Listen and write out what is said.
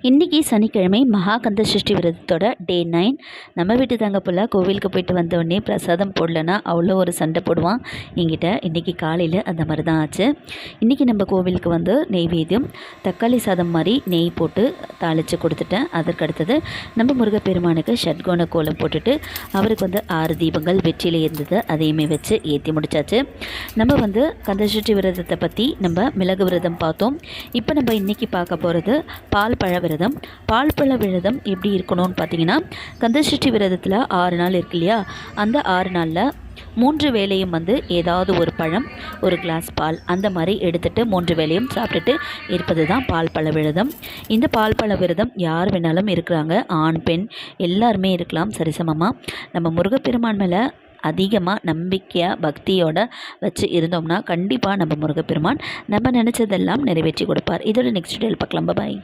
இன்றைக்கி சனிக்கிழமை மகாகந்த சஷ்டி விரதத்தோட டே 9. நம்ம வீட்டு தங்க புள்ள கோவிலுக்கு போயிட்டு வந்தோடனே பிரசாதம் போடலன்னா அவ்வளோ ஒரு சண்டை போடுவான் என்கிட்ட. இன்றைக்கி காலையில் அந்த மாதிரி தான் ஆச்சு. இன்றைக்கி நம்ம கோவிலுக்கு வந்து நெய்வேத்தியம் தக்காளி சாதம் மாதிரி நெய் போட்டு தாளித்து கொடுத்துட்டேன். அதற்கடுத்தது நம்ம முருகப்பெருமானுக்கு ஷட்கோண கோலம் போட்டுட்டு அவருக்கு வந்து 6 தீபங்கள் வெற்றியில் இருந்தது, அதையுமே வச்சு ஏற்றி முடித்தாச்சு. நம்ம வந்து கந்தசஷ்டி விரதத்தை பற்றி நம்ம மிளகு விரதம் பார்த்தோம். இப்போ நம்ம இன்றைக்கி பார்க்க போகிறது பால் பழ விரதம். பால் பழ விரதம் எப்படி இருக்கணும்னு பார்த்தீங்கன்னா, கந்தசஷ்டி விரதத்தில் 6 நாள் இருக்கு இல்லையா, அந்த 6 நாளில் 3 வேளையும் வந்து ஏதாவது ஒரு பழம், ஒரு கிளாஸ் பால் அந்த மாதிரி எடுத்துகிட்டு 3 வேளையும் சாப்பிட்டுட்டு இருப்பது தான் பால் பழ விரதம். இந்த பால் பழ விரதம் யார் வேணாலும் இருக்கிறாங்க, ஆண் பெண் எல்லாருமே இருக்கலாம் சரிசமமாக. நம்ம முருகப்பெருமான் மேலே அதிகமாக நம்பிக்கையாக பக்தியோடு வச்சு இருந்தோம்னா கண்டிப்பாக நம்ம முருகப்பெருமான் நம்ம நினச்சதெல்லாம் நிறைவேற்றி கொடுப்பார். இதோட நெக்ஸ்ட் டேல் பார்க்கலாம். பாய்.